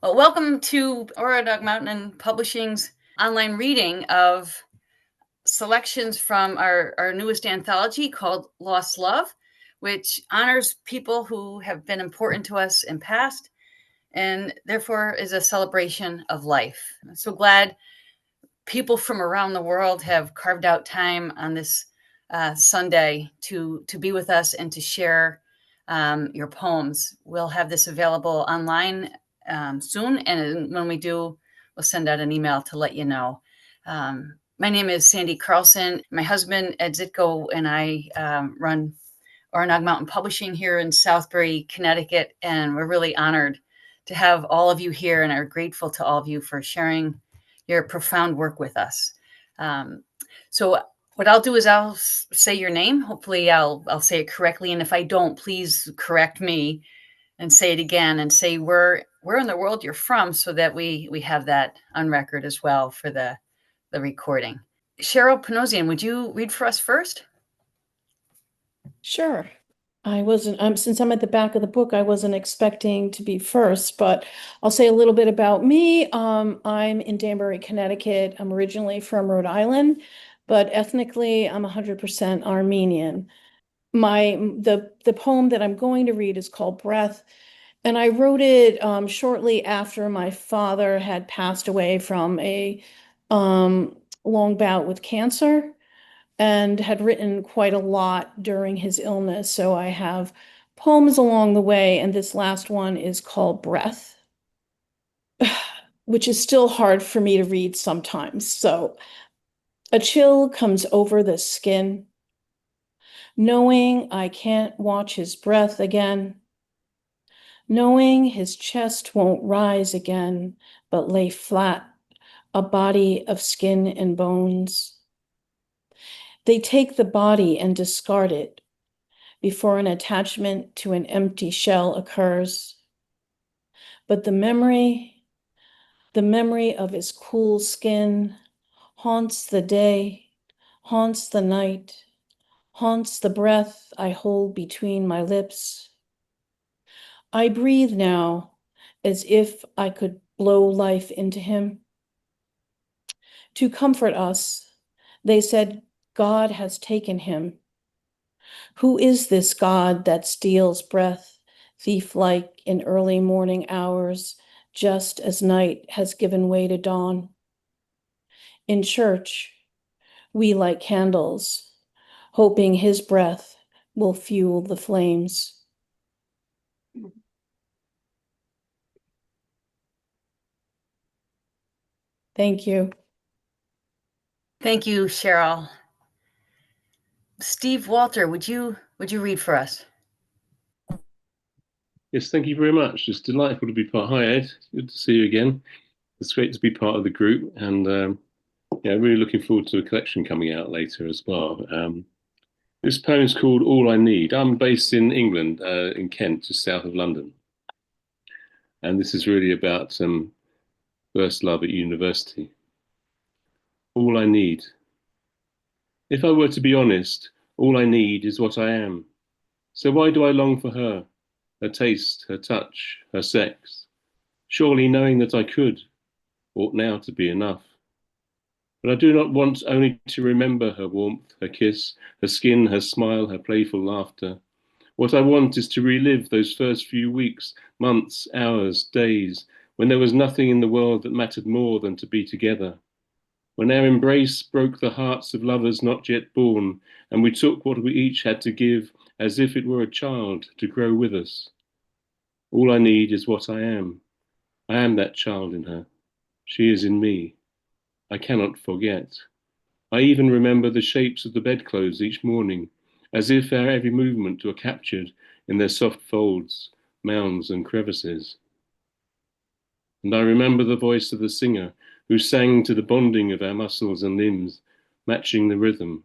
Well, welcome to Orenaug Mountain Publishing's online reading of selections from our newest anthology called Lost Love, which honors people who have been important to us in past and therefore is a celebration of life. I'm so glad people from around the world have carved out time on this Sunday to be with us and to share your poems. We'll have this available online soon, and when we do, we'll send out an email to let you know. My name is Sandy Carlson. My husband, Ed Zitko, and I run Orenaug Mountain Publishing here in Southbury, Connecticut, and we're really honored to have all of you here and are grateful to all of you for sharing your profound work with us. So what I'll do is I'll say your name. Hopefully I'll say it correctly. And if I don't, please correct me and say it again and say where in the world you're from so that we have that on record as well for the recording. Cheryl Panosian, would you read for us first? Sure. I wasn't, since I'm at the back of the book, I wasn't expecting to be first, but I'll say a little bit about me. I'm in Danbury, Connecticut. I'm originally from Rhode Island, but ethnically I'm 100% Armenian. The poem that I'm going to read is called Breath, and I wrote it shortly after my father had passed away from a long bout with cancer, and had written quite a lot during his illness. So I have poems along the way, and this last one is called Breath, which is still hard for me to read sometimes. So a chill comes over the skin, knowing I can't watch his breath again, knowing his chest won't rise again, but lay flat, a body of skin and bones. They take the body and discard it before an attachment to an empty shell occurs. But the memory of his cool skin haunts the day, haunts the night, haunts the breath I hold between my lips. I breathe now as if I could blow life into him. To comfort us, they said, God has taken him. Who is this God that steals breath, thief-like in early morning hours, just as night has given way to dawn? In church, we light candles, hoping his breath will fuel the flames. Thank you. Thank you, Cheryl. Steve Walter, would you read for us? Yes, thank you very much. It's delightful to be part. Hi, Ed. Good to see you again. It's great to be part of the group, and yeah, really looking forward to a collection coming out later as well. This poem is called All I Need. I'm based in England, in Kent, just south of London, and this is really about first love at university. All I need. If I were to be honest, all I need is what I am. So why do I long for her? Her taste, her touch, her sex. Surely knowing that I could ought now to be enough. But I do not want only to remember her warmth, her kiss, her skin, her smile, her playful laughter. What I want is to relive those first few weeks, months, hours, days, when there was nothing in the world that mattered more than to be together. When our embrace broke the hearts of lovers not yet born, and we took what we each had to give as if it were a child to grow with us. All I need is what I am. I am that child in her. She is in me. I cannot forget. I even remember the shapes of the bedclothes each morning, as if our every movement were captured in their soft folds, mounds and crevices. And I remember the voice of the singer who sang to the bonding of our muscles and limbs, matching the rhythm,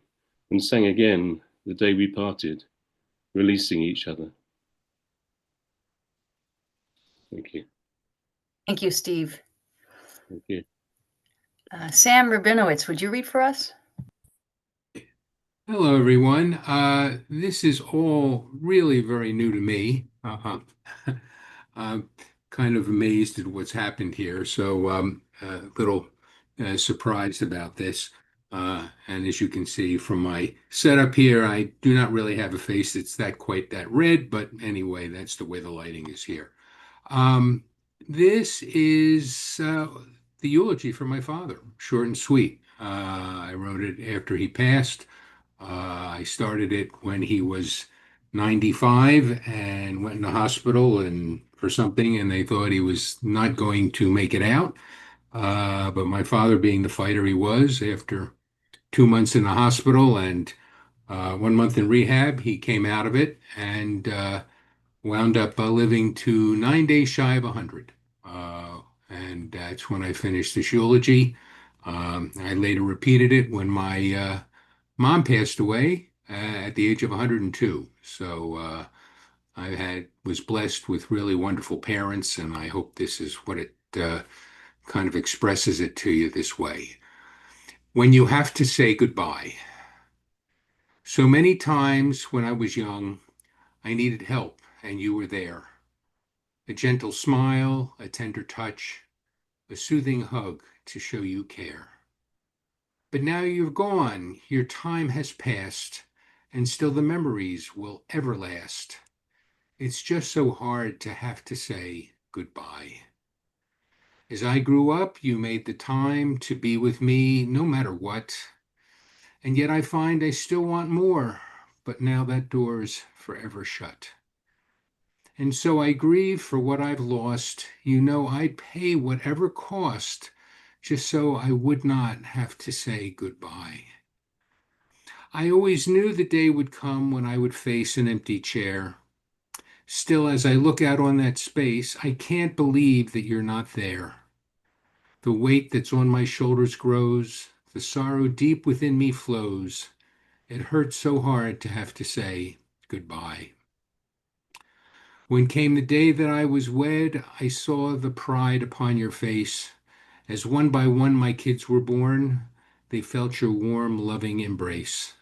and sang again the day we parted, releasing each other. Thank you. Thank you, Steve. Thank you. Sam Rabinowitz, would you read for us? Hello, everyone. This is all really very new to me. kind of amazed at what's happened here. So a little surprised about this. And as you can see from my setup here, I do not really have a face that's quite that red, but anyway, that's the way the lighting is here. Um, this is the eulogy for my father, short and sweet. I wrote it after he passed. I started it when he was 95 and went in the hospital and for something, and they thought he was not going to make it out. But my father, being the fighter he was, after 2 months in the hospital and 1 month in rehab, he came out of it and wound up living to 9 days shy of 100. And that's when I finished this eulogy. I later repeated it when my mom passed away at the age of 102. So I was blessed with really wonderful parents, and I hope this is what it kind of expresses it to you this way. When you have to say goodbye. So many times when I was young, I needed help, and you were there. A gentle smile, a tender touch, a soothing hug to show you care. But now you're gone, your time has passed, and still the memories will ever last. It's just so hard to have to say goodbye. As I grew up, you made the time to be with me no matter what. And yet I find I still want more, but now that door's forever shut. And so I grieve for what I've lost. You know I'd pay whatever cost just so I would not have to say goodbye. I always knew the day would come when I would face an empty chair. Still, as I look out on that space, I can't believe that you're not there. The weight that's on my shoulders grows, the sorrow deep within me flows. It hurts so hard to have to say goodbye. When came the day that I was wed, I saw the pride upon your face. As one by one my kids were born, they felt your warm, loving embrace.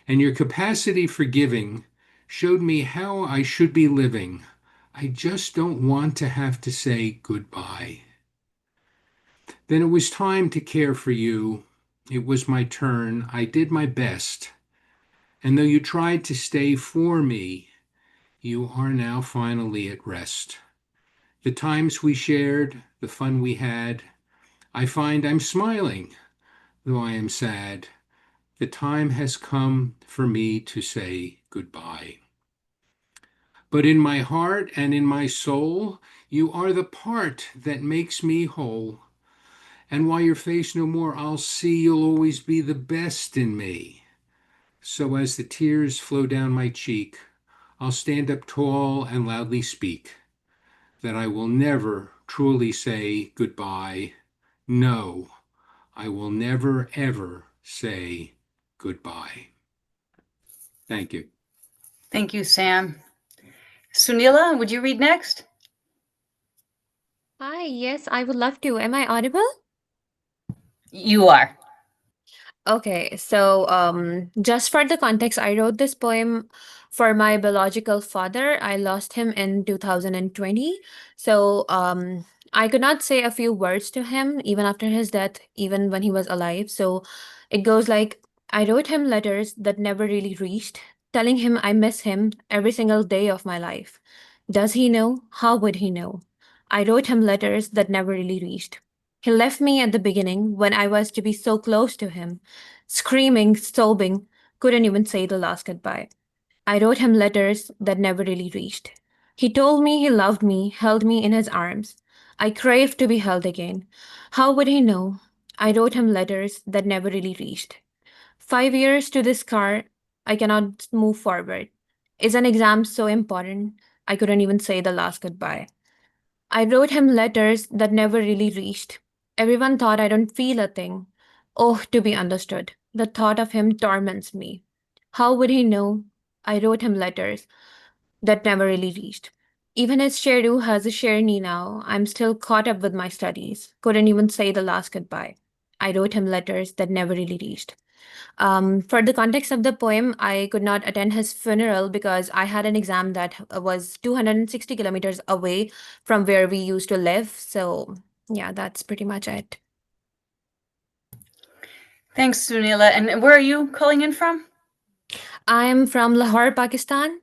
And your capacity for giving showed me how I should be living. I just don't want to have to say goodbye. Then it was time to care for you. It was my turn. I did my best. And though you tried to stay for me, you are now finally at rest. The times we shared, the fun we had, I find I'm smiling, though I am sad. The time has come for me to say goodbye. But in my heart and in my soul, you are the part that makes me whole. And while your face no more I'll see, you'll always be the best in me. So as the tears flow down my cheek, I'll stand up tall and loudly speak that I will never truly say goodbye. No, I will never, ever say goodbye. Thank you. Thank you, Sam. Sunila, would you read next? Hi, yes, I would love to. Am I audible? You are. Okay, so just for the context, I wrote this poem for my biological father. I lost him in 2020. So I could not say a few words to him even after his death, even when he was alive. So it goes like I wrote him letters that never really reached, telling him I miss him every single day of my life. Does he know? How would he know? I wrote him letters that never really reached. He left me at the beginning when I was to be so close to him, screaming, sobbing, couldn't even say the last goodbye. I wrote him letters that never really reached. He told me he loved me, held me in his arms. I craved to be held again. How would he know? I wrote him letters that never really reached. 5 years to this car, I cannot move forward. Is an exam so important? I couldn't even say the last goodbye. I wrote him letters that never really reached. Everyone thought I don't feel a thing. Oh, to be understood. The thought of him torments me. How would he know? I wrote him letters that never really reached. Even his Sheru has a Sherni now. I'm still caught up with my studies. Couldn't even say the last goodbye. I wrote him letters that never really reached. For the context of the poem, I could not attend his funeral because I had an exam that was 260 kilometers away from where we used to live. So, yeah, that's pretty much it. Thanks, Sunila. And where are you calling in from? I'm from Lahore, Pakistan.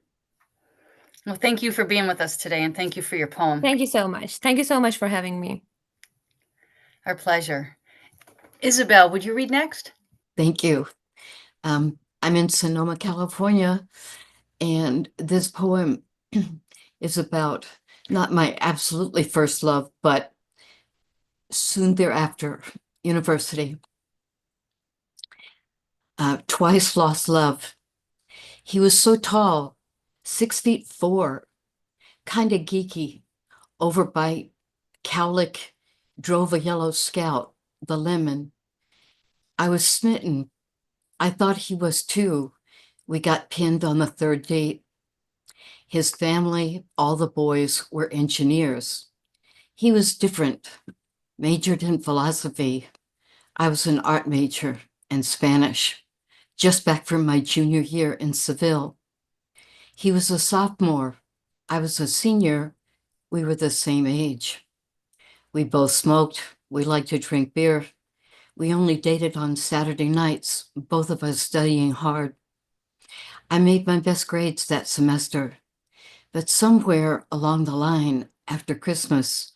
Well, thank you for being with us today, and thank you for your poem. Thank you so much. Thank you so much for having me. Our pleasure. Isabel, would you read next? Thank you. I'm in Sonoma, California, and this poem is about not my absolutely first love, but soon thereafter, university. Twice lost love. He was so tall, 6'4", kind of geeky, overbite, cowlick, drove a yellow Scout, the lemon. I was smitten. I thought he was too. We got pinned on the third date. His family, all the boys, were engineers. He was different, majored in philosophy. I was an art major and Spanish, just back from my junior year in Seville. He was a sophomore. I was a senior. We were the same age. We both smoked. We liked to drink beer. We only dated on Saturday nights, both of us studying hard. I made my best grades that semester, but somewhere along the line after Christmas,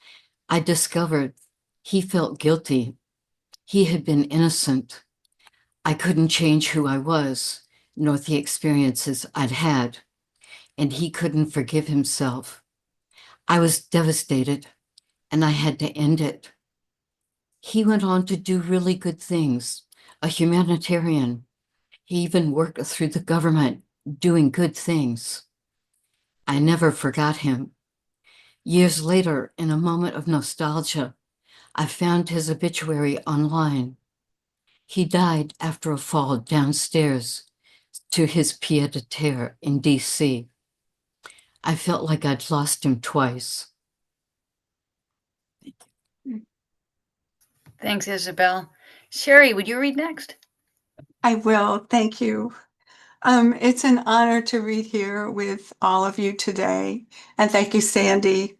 I discovered he felt guilty. He had been innocent. I couldn't change who I was, nor the experiences I'd had, and he couldn't forgive himself. I was devastated, and I had to end it. He went on to do really good things, a humanitarian. He even worked through the government, doing good things. I never forgot him. Years later, in a moment of nostalgia, I found his obituary online. He died after a fall downstairs to his pied-à-terre in DC. I felt like I'd lost him twice. Thanks, Isabel. Sherry, would you read next? I will. Thank you. It's an honor to read here with all of you today. And thank you, Sandy.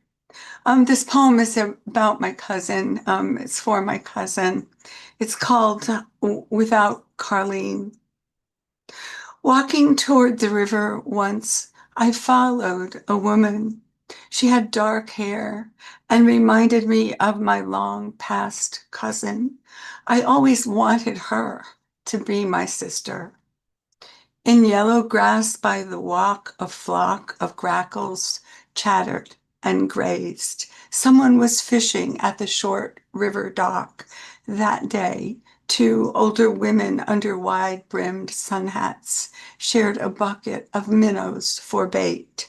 This poem is about my cousin. It's for my cousin. It's called Without Carlene. Walking toward the river once, I followed a woman. She had dark hair and reminded me of my long past cousin. I always wanted her to be my sister. In yellow grass by the walk, a flock of grackles chattered and grazed. Someone was fishing at the short river dock that day. Two older women under wide-brimmed sun hats shared a bucket of minnows for bait.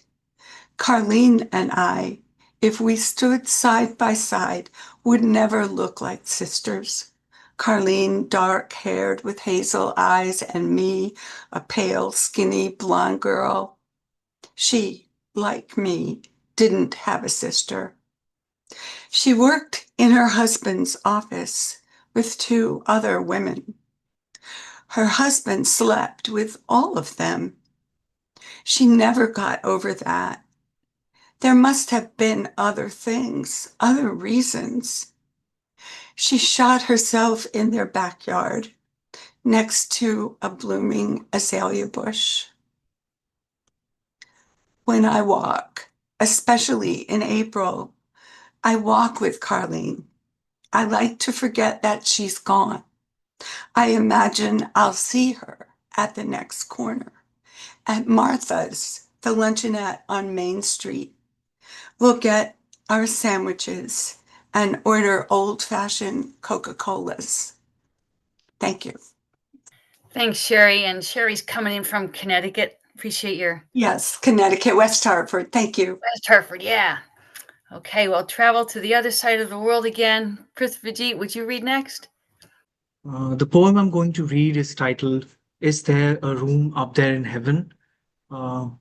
Carlene and I, if we stood side by side, would never look like sisters. Carlene, dark-haired with hazel eyes, and me, a pale, skinny, blonde girl. She, like me, didn't have a sister. She worked in her husband's office with two other women. Her husband slept with all of them. She never got over that. There must have been other things, other reasons. She shot herself in their backyard next to a blooming azalea bush. When I walk, especially in April, I walk with Carlene. I like to forget that she's gone. I imagine I'll see her at the next corner, at Martha's, the luncheonette on Main Street. We'll get our sandwiches and order old-fashioned Coca-Colas. Thank you. Thanks, Sherry. And Sherry's coming in from Connecticut. Appreciate your Yes, Connecticut, West Hartford. Thank you. West Hartford. Yeah. Okay, well, travel to the other side of the world again. Prithvijit, would you read next? The poem I'm going to read is titled, Is There a Room Up There in Heaven?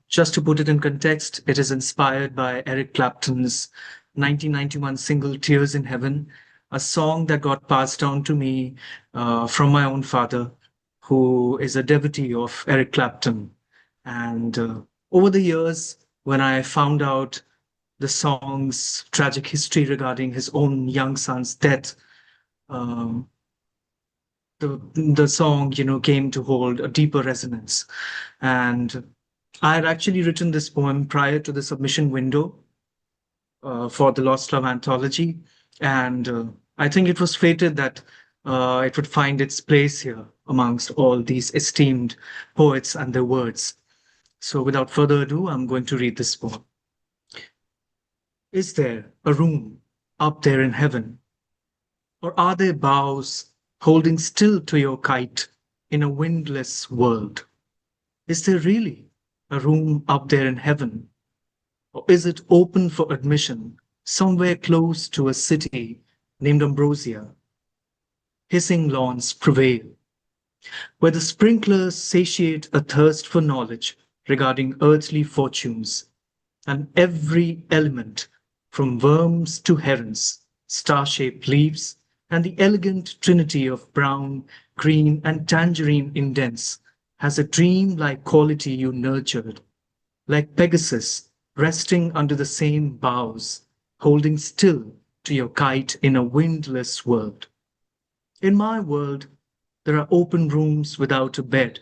Just to put it in context, it is inspired by Eric Clapton's 1991 single Tears in Heaven, a song that got passed down to me from my own father, who is a devotee of Eric Clapton. And over the years, when I found out the song's tragic history regarding his own young son's death, um, the song, came to hold a deeper resonance. And I had actually written this poem prior to the submission window for the Lost Love Anthology. And I think it was fated that it would find its place here amongst all these esteemed poets and their words. So without further ado, I'm going to read this poem. Is there a room up there in heaven? Or are there boughs holding still to your kite in a windless world? Is there really a room up there in heaven? Or is it open for admission somewhere close to a city named Ambrosia? Hissing lawns prevail, where the sprinklers satiate a thirst for knowledge regarding earthly fortunes, and every element, from worms to herons, star-shaped leaves, and the elegant trinity of brown, green, and tangerine indents has a dream-like quality you nurtured, like Pegasus resting under the same boughs, holding still to your kite in a windless world. In my world, there are open rooms without a bed.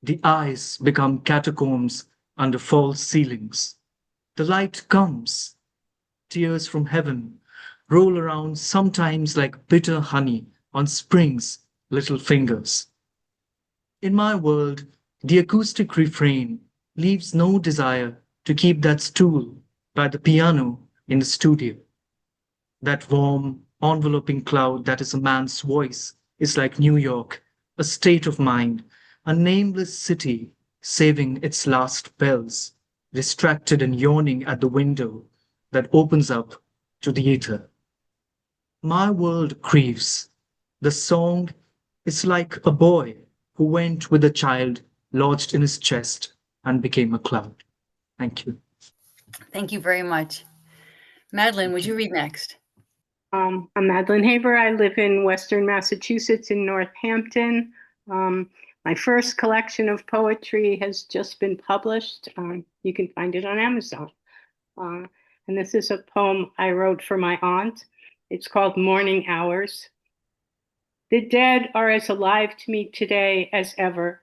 The eyes become catacombs under false ceilings. The light comes. Tears from heaven roll around sometimes like bitter honey on spring's little fingers. In my world, the acoustic refrain leaves no desire to keep that stool by the piano in the studio. That warm, enveloping cloud that is a man's voice is like New York, a state of mind, a nameless city saving its last bells, distracted and yawning at the window that opens up to the ether. My world grieves. The song is like a boy who went with a child lodged in his chest and became a cloud. Thank you. Thank you very much. Madeline, would you read next? I'm Madeline Haber. I live in Western Massachusetts in Northampton. My first collection of poetry has just been published. You can find it on Amazon. And this is a poem I wrote for my aunt. It's called Morning Hours. The dead are as alive to me today as ever.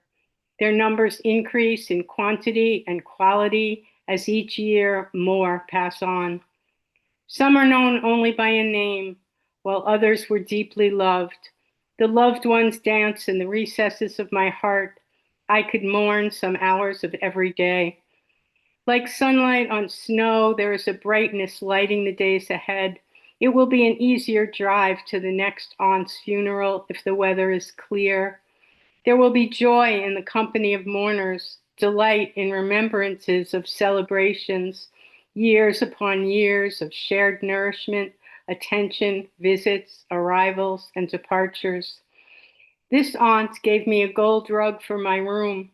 Their numbers increase in quantity and quality as each year more pass on. Some are known only by a name, while others were deeply loved. The loved ones dance in the recesses of my heart. I could mourn some hours of every day. Like sunlight on snow, there is a brightness lighting the days ahead. It will be an easier drive to the next aunt's funeral if the weather is clear. There will be joy in the company of mourners, delight in remembrances of celebrations, years upon years of shared nourishment, attention, visits, arrivals, and departures. This aunt gave me a gold rug for my room,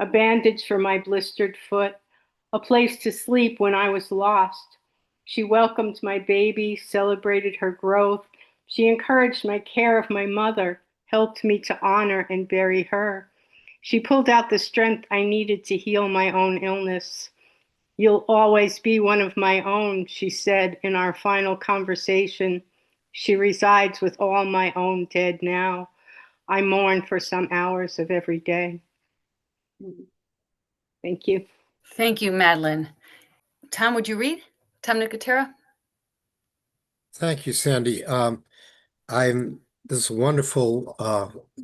a bandage for my blistered foot, a place to sleep when I was lost. She welcomed my baby, celebrated her growth. She encouraged my care of my mother, helped me to honor and bury her. She pulled out the strength I needed to heal my own illness. You'll always be one of my own, she said in our final conversation. She resides with all my own dead now. I mourn for some hours of every day. Thank you. Thank you, Madeline. Tom, would you read? Tom Nicotera? Thank you, Sandy. I'm this wonderful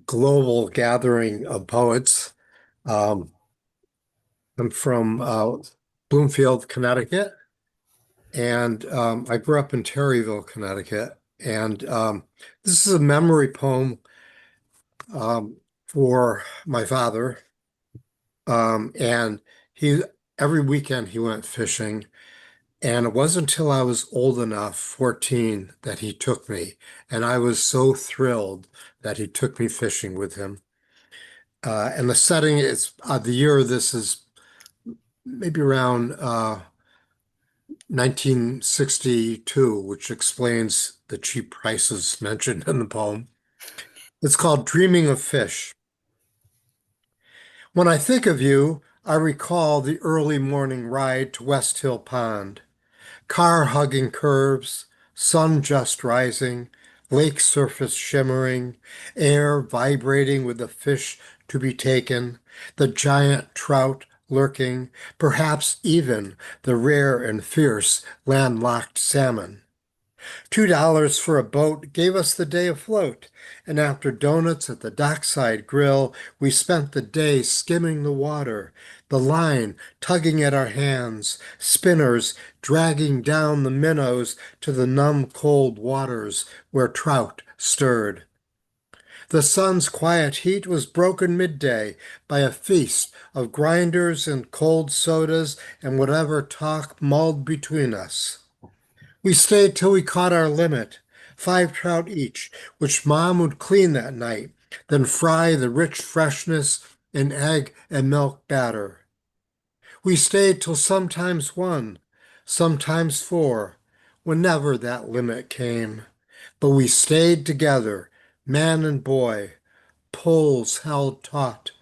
global gathering of poets. I'm from Bloomfield, Connecticut, and I grew up in Terryville, Connecticut. And this is a memory poem for my father. And every weekend he went fishing. And it wasn't until I was old enough, 14, that he took me. And I was so thrilled that he took me fishing with him. And the setting is, the year of this is maybe around 1962, which explains the cheap prices mentioned in the poem. It's called Dreaming of Fish. When I think of you, I recall the early morning ride to West Hill Pond. Car hugging curves, sun just rising, lake surface shimmering, air vibrating with the fish to be taken, the giant trout lurking, perhaps even the rare and fierce landlocked salmon. $2 for a boat gave us the day afloat, and after donuts at the dockside grill, we spent the day skimming the water, the line tugging at our hands, spinners dragging down the minnows to the numb cold waters where trout stirred. The sun's quiet heat was broken midday by a feast of grinders and cold sodas and whatever talk mulled between us. We stayed till we caught our limit, 5 trout each, which Mom would clean that night, then fry the rich freshness in egg and milk batter. We stayed till sometimes 1, sometimes 4, whenever that limit came. But we stayed together, man and boy, poles held taut,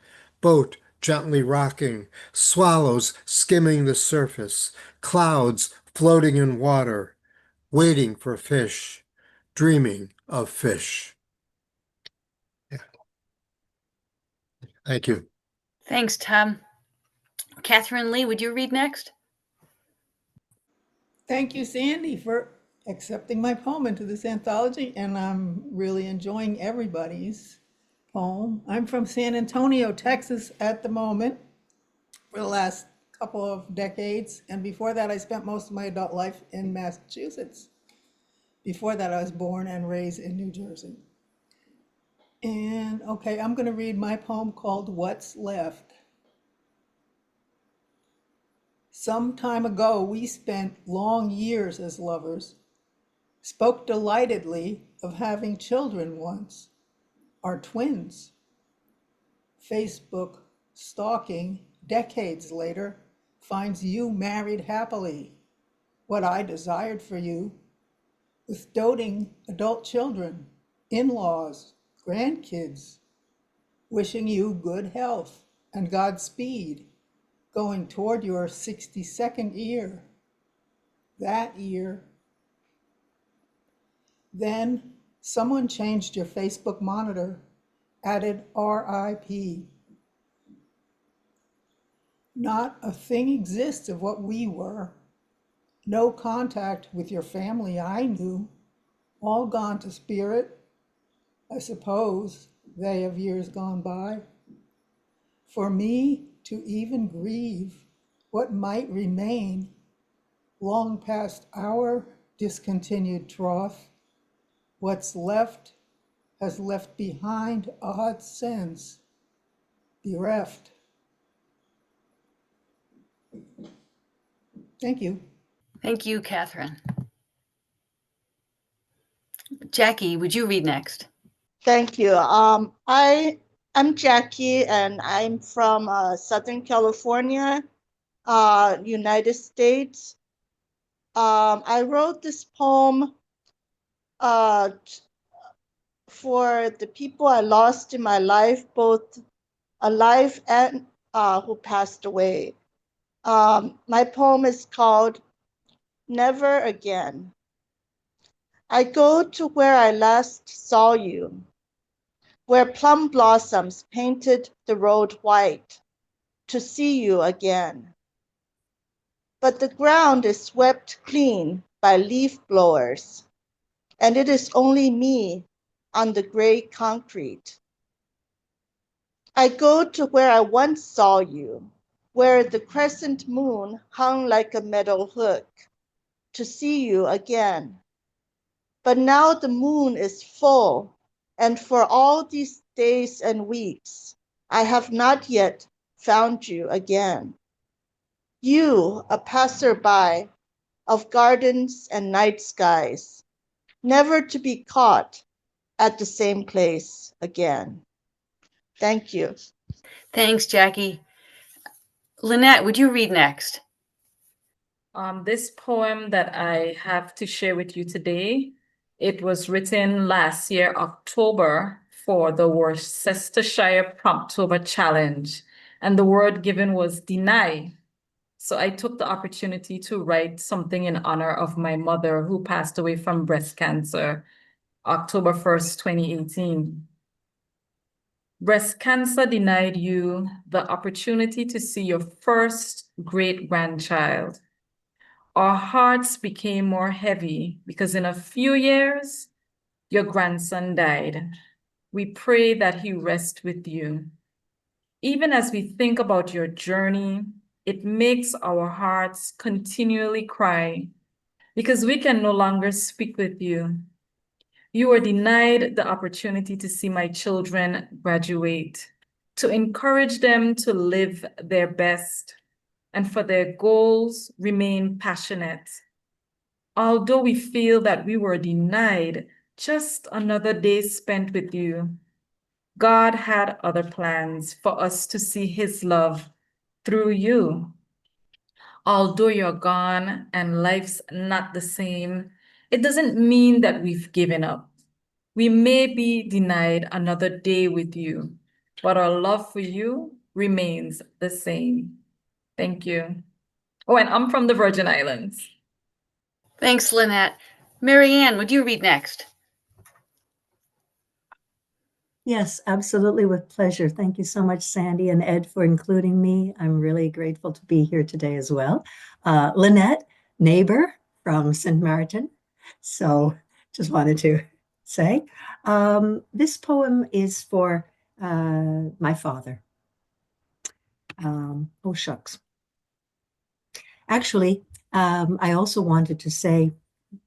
boat gently rocking, swallows skimming the surface, clouds floating in water, waiting for fish, dreaming of fish. Yeah. Thank you. Thanks, Tom. Catherine Lee, would you read next? Thank you, Sandy, for accepting my poem into this anthology, and I'm really enjoying everybody's poem. I'm from San Antonio, Texas at the moment for the last couple of decades, and before that I spent most of my adult life in Massachusetts. Before that I was born and raised in New Jersey. And okay, I'm going to read my poem called What's Left. Some time ago, we spent long years as lovers, spoke delightedly of having children once, our twins. Facebook stalking decades later finds you married happily, what I desired for you, with doting adult children, in-laws, grandkids, wishing you good health and Godspeed, going toward your 62nd year, that year. Then someone changed your Facebook monitor, added RIP. Not a thing exists of what we were. No contact with your family I knew, all gone to spirit. I suppose they of years gone by. For me to even grieve what might remain long past our discontinued troth, what's left has left behind odd sense, bereft. Thank you. Thank you, Catherine. Jackie, would you read next? Thank you. I'm Jackie, and I'm from Southern California, United States. I wrote this poem for the people I lost in my life, both alive and who passed away. My poem is called Never Again. I go to where I last saw you, where plum blossoms painted the road white, to see you again. But the ground is swept clean by leaf blowers, and it is only me on the gray concrete. I go to where I once saw you, where the crescent moon hung like a metal hook, to see you again. But now the moon is full, and for all these days and weeks, I have not yet found you again. You, a passerby of gardens and night skies, never to be caught at the same place again. Thank you. Thanks, Jackie. Lynette, would you read next? This poem that I have to share with you today, it was written last year, October, for the Worcestershire Promptober Challenge. and the word given was deny. So I took the opportunity to write something in honor of my mother who passed away from breast cancer, October 1st, 2018. Breast cancer denied you the opportunity to see your first great-grandchild. Our hearts became more heavy because in a few years, your grandson died. We pray that he rest with you. Even as we think about your journey, it makes our hearts continually cry because we can no longer speak with you. You were denied the opportunity to see my children graduate, to encourage them to live their best, and for their goals remain passionate. Although we feel that we were denied just another day spent with you, God had other plans for us to see his love through you. Although you're gone and life's not the same, it doesn't mean that we've given up. We may be denied another day with you, but our love for you remains the same. Thank you. Oh, and I'm from the Virgin Islands. Thanks, Lynette. Mary Ann, would you read next? Yes, absolutely, with pleasure. Thank you so much, Sandy and Ed, for including me. I'm really grateful to be here today as well. Lynette, neighbor from St. Martin. So just wanted to say, this poem is for my father. Oh, shucks. Actually, I also wanted to say,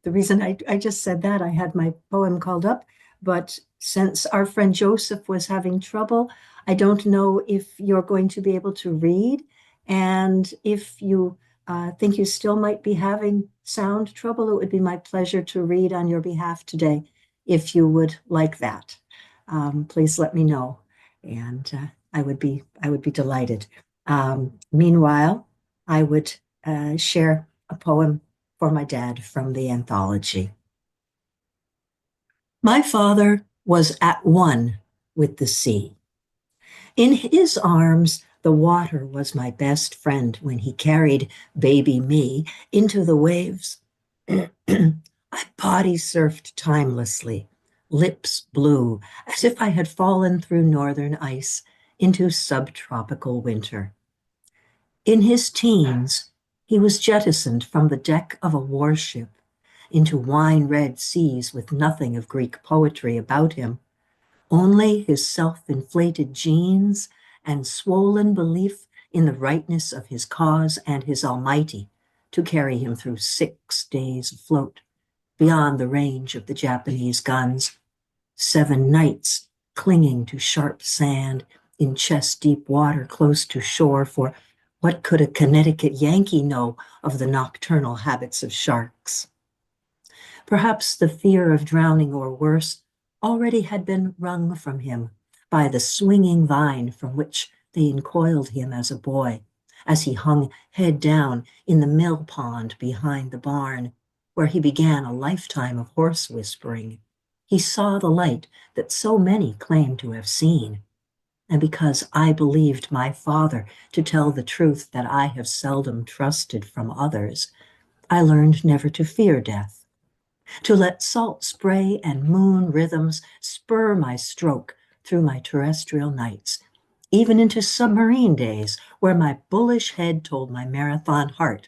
the reason I just said that, I had my poem called up, but since our friend Joseph was having trouble, I don't know if you're going to be able to read. And if you think you still might be having sound trouble, it would be my pleasure to read on your behalf today, if you would like that. Please let me know, and I would be delighted. Meanwhile, I would share a poem for my dad from the anthology. My father was at one with the sea. In his arms, the water was my best friend when he carried baby me into the waves. I body surfed timelessly, lips blue, as if I had fallen through northern ice into subtropical winter. In his teens, he was jettisoned from the deck of a warship into wine-red seas with nothing of Greek poetry about him, only his self-inflated genes and swollen belief in the rightness of his cause and his Almighty to carry him through 6 days afloat, beyond the range of the Japanese guns, 7 nights clinging to sharp sand in chest-deep water close to shore, for what could a Connecticut Yankee know of the nocturnal habits of sharks? Perhaps the fear of drowning or worse already had been wrung from him by the swinging vine from which they encoiled him as a boy, as he hung head down in the mill pond behind the barn, where he began a lifetime of horse whispering. He saw the light that so many claim to have seen. And because I believed my father to tell the truth that I have seldom trusted from others, I learned never to fear death, to let salt spray and moon rhythms spur my stroke through my terrestrial nights, even into submarine days where my bullish head told my marathon heart,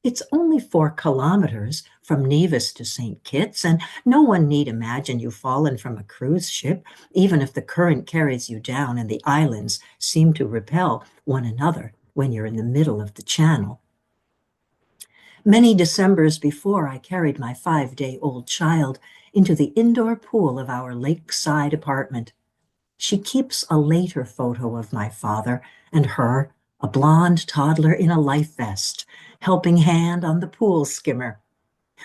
it's only 4 kilometers from Nevis to St. Kitts, and no one need imagine you've fallen from a cruise ship, even if the current carries you down and the islands seem to repel one another when you're in the middle of the channel. Many Decembers before, I carried my 5-day-old child into the indoor pool of our lakeside apartment. She keeps a later photo of my father and her, a blonde toddler in a life vest, helping hand on the pool skimmer.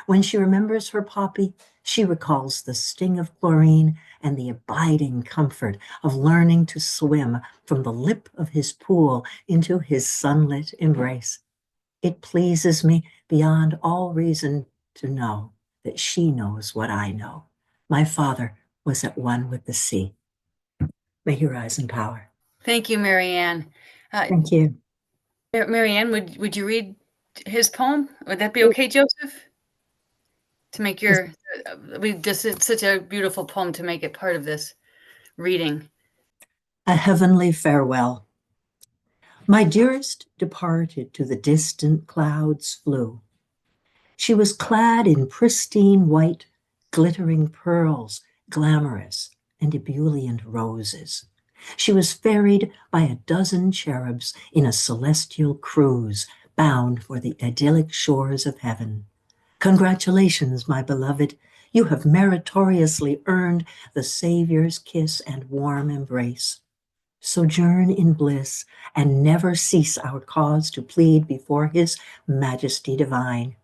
When she remembers her poppy, she recalls the sting of chlorine and the abiding comfort of learning to swim from the lip of his pool into his sunlit embrace. It pleases me beyond all reason to know that she knows what I know. My father was at one with the sea. May he rise in power. Thank you, Mary Ann. Thank you. Marianne, would you read his poem? Would that be okay, Joseph? To make your, it's such a beautiful poem to make it part of this reading. A heavenly farewell. My dearest departed to the distant clouds flew. She was clad in pristine white, glittering pearls, glamorous and ebullient roses. She was ferried by a dozen cherubs in a celestial cruise bound for the idyllic shores of heaven. Congratulations, my beloved. You have meritoriously earned the Savior's kiss and warm embrace. Sojourn in bliss and never cease our cause to plead before His Majesty Divine.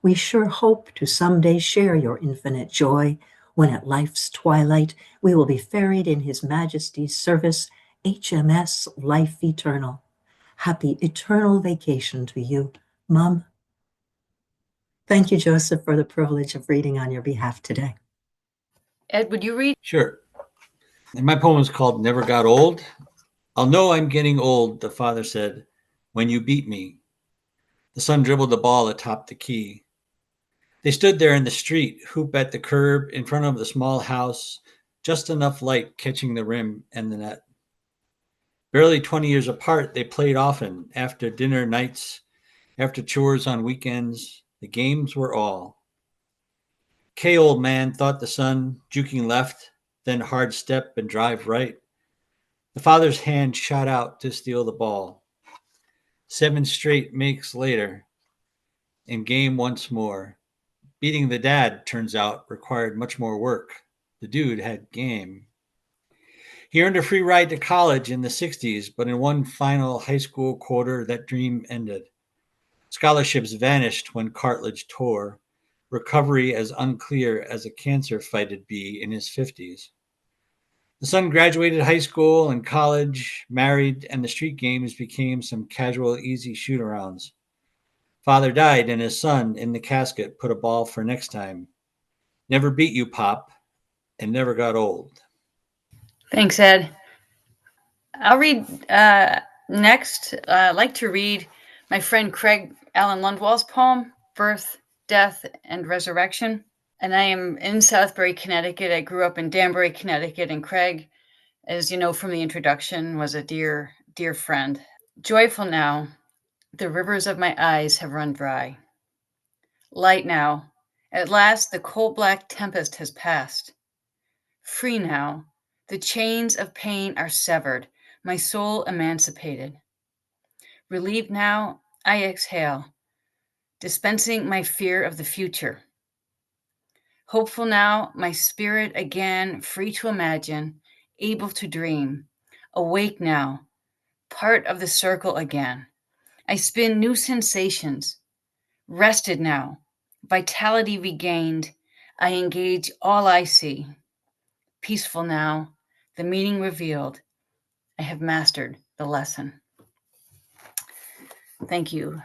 We sure hope to someday share your infinite joy when at life's twilight we will be ferried in His Majesty's service, HMS Life Eternal. Happy eternal vacation to you, Mom. Thank you, Joseph, for the privilege of reading on your behalf today. Ed, would you read? Sure. And my poem is called Never Got Old. I'll know I'm getting old, the father said, when you beat me. The son dribbled the ball atop the key. They stood there in the street, hoop at the curb, in front of the small house, just enough light catching the rim and the net. Barely 20 years apart, they played often, after dinner nights, after chores on weekends. The games were all. K, old man, thought the son, juking left, then hard step and drive right. The father's hand shot out to steal the ball. 7 straight makes later, and game once more. Beating the dad, turns out, required much more work. The dude had game. He earned a free ride to college in the 60s, but in one final high school quarter, that dream ended. Scholarships vanished when cartilage tore. Recovery as unclear as a cancer fight'd be in his 50s. The son graduated high school and college, married, and the street games became some casual, easy shoot-arounds. Father died, and his son, in the casket, put a ball for next time. Never beat you, Pop, and never got old. Thanks, Ed. I'll read next. I'd like to read my friend Craig Allen Lundwall's poem, Birth, Death, and Resurrection. And I am in Southbury, Connecticut. I grew up in Danbury, Connecticut, and Craig, as you know from the introduction, was a dear, dear friend. Joyful now, the rivers of my eyes have run dry. Light now, at last the coal black tempest has passed. Free now, the chains of pain are severed, my soul emancipated. Relieved now, I exhale, dispensing my fear of the future. Hopeful now, my spirit again, free to imagine, able to dream. Awake now, part of the circle again. I spin new sensations. Rested now, vitality regained. I engage all I see. Peaceful now, the meaning revealed. I have mastered the lesson. Thank you.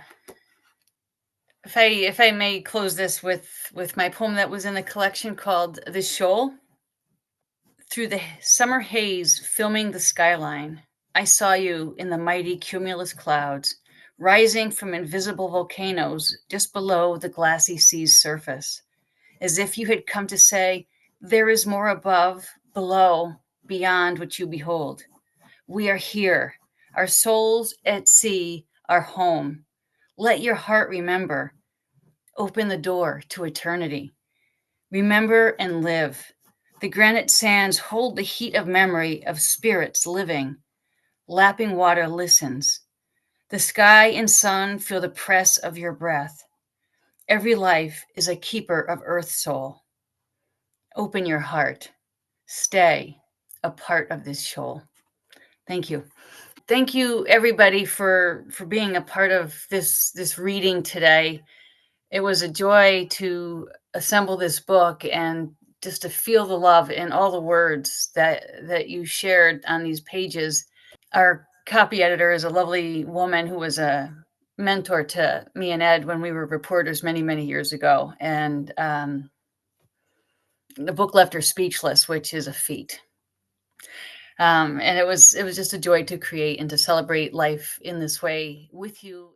If I may close this with my poem that was in the collection called The Shoal. Through the summer haze filming the skyline, I saw you in the mighty cumulus clouds, rising from invisible volcanoes just below the glassy sea's surface, as if you had come to say, there is more above, below, beyond what you behold. We are here, our souls at sea, our home. Let your heart remember. Open the door to eternity. Remember and live. The granite sands hold the heat of memory of spirits living. Lapping water listens. The sky and sun feel the press of your breath. Every life is a keeper of Earth's soul. Open your heart. Stay a part of this shoal. Thank you. Thank you, everybody, for being a part of this reading today. It was a joy to assemble this book and just to feel the love in all the words that you shared on these pages. Our copy editor is a lovely woman who was a mentor to me and Ed when we were reporters many, many years ago. And the book left her speechless, which is a feat. And it was just a joy to create and to celebrate life in this way with you.